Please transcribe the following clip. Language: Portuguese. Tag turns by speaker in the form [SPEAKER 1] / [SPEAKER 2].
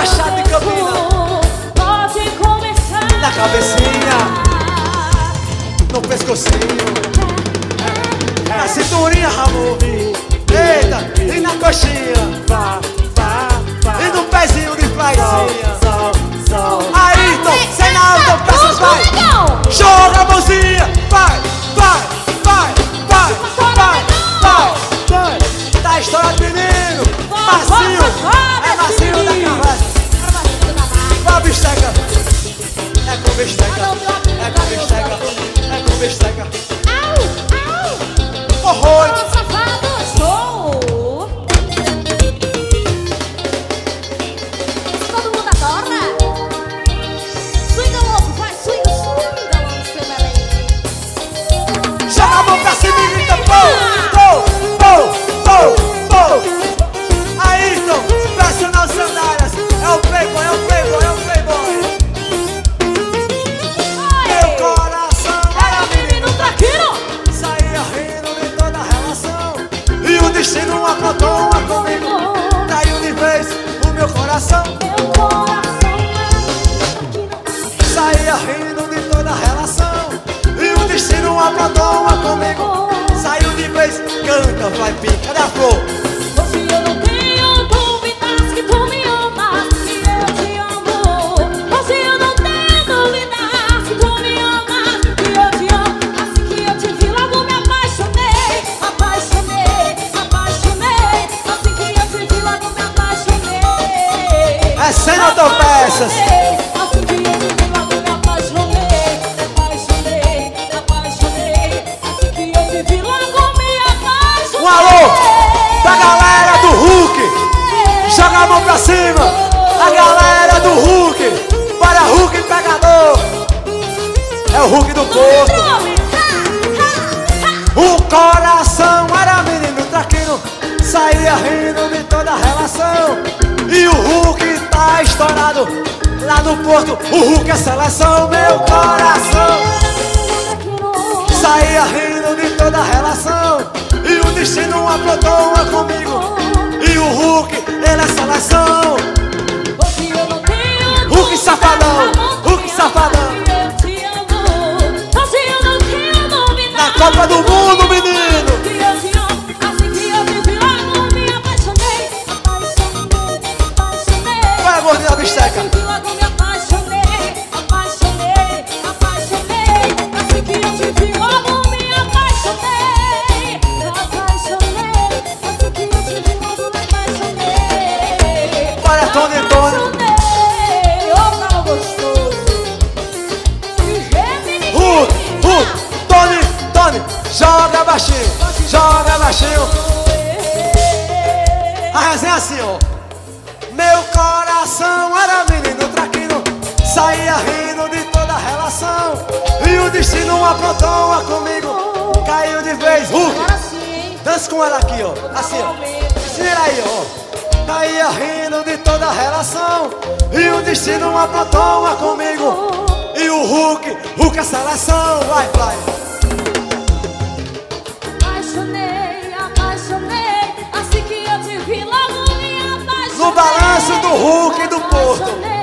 [SPEAKER 1] Machado de Campina.
[SPEAKER 2] Pode começar.
[SPEAKER 1] Na cabecinha, no pescocinho, na cinturinha, Ramon. Eita, e na coxinha, e no pezinho de flagzinha. Aí, então, sem na alta, peças, vai. Joga a mãozinha, vai, vai, vai, vai, vai, vai, vai. Tá a história do menino, macio, é macio da carroça. Vai, bisteca. É com bisteca, é com bisteca, é com bisteca. Horror!
[SPEAKER 2] Safado, sou. Todo mundo adora. Swinga louco, vai, swinga, swinga louco, seu Belém.
[SPEAKER 1] Joga a mão pra cima e grita pô! Aí, então, personal sandálias. É o playboy, é o playboy, é o playboy. Meu coração era menino traquino. Saía rindo de toda a relação. E o destino aprontou uma comigo. Caiu de vez o meu coração. Saía rindo de toda a relação. E o destino aprontou uma comigo. Saiu de vez, canta, vai pica. Cadê a flor?
[SPEAKER 2] Hoje eu não tenho dúvidas que tu me amas, que eu te amo. Hoje eu não tenho dúvidas que tu me amas, que eu te amo. Assim que eu te vi logo me apaixonei, apaixonei, apaixonei. Assim que eu te vi logo me apaixonei.
[SPEAKER 1] É sem autopeças.
[SPEAKER 2] Assim que eu te vi logo me apaixonei, apaixonei, apaixonei. Assim que eu te vi logo me apaixonei.
[SPEAKER 1] Um alô da galera do Hulk. Joga a mão pra cima. A galera do Hulk. Para Hulk pegador. É o Hulk do Porto. O coração era menino traquino. Saía rindo de toda a relação. E o Hulk tá estourado lá no Porto. O Hulk é seleção. Meu coração saía rindo de toda a relação. E o destino aprontou uma comigo. E o Hulk, ele é seleção.
[SPEAKER 2] Hoje eu não tenho
[SPEAKER 1] Hulk safadão, Hulk safadão.
[SPEAKER 2] eu te amo. Hoje eu não tenho dúvida.
[SPEAKER 1] Na Copa do Mundo, menino.
[SPEAKER 2] Que eu te amo. Assim que eu te vi logo me apaixonei, apaixonei, apaixonei.
[SPEAKER 1] Vai, gordinha da bisteca.
[SPEAKER 2] Assim que logo me apaixonei, apaixonei, apaixonei. Assim que eu te vi logo me apaixonei, apaixonei. Assim que eu te vi logo me apaixonei.
[SPEAKER 1] Olha, Tony, Tony.
[SPEAKER 2] Ô, cara gostoso.
[SPEAKER 1] Tony, joga baixinho, joga baixinho. A resenha é assim, ó. Meu coração era menino traquino. Saía rindo de toda a relação. E o destino aprontou uma comigo. Caiu de vez, Hulk.
[SPEAKER 2] Agora sim, hein?
[SPEAKER 1] Dança com ela aqui, ó. Assim, ó. Ensina ela aí, ó. Caía rindo de toda a relação. E o destino aprontou uma comigo. E o Hulk é seleção. Vai, vai.
[SPEAKER 2] Apaixonei, apaixonei. Assim que eu te vi logo me apaixonei.
[SPEAKER 1] No balanço do Hulk e do Porto.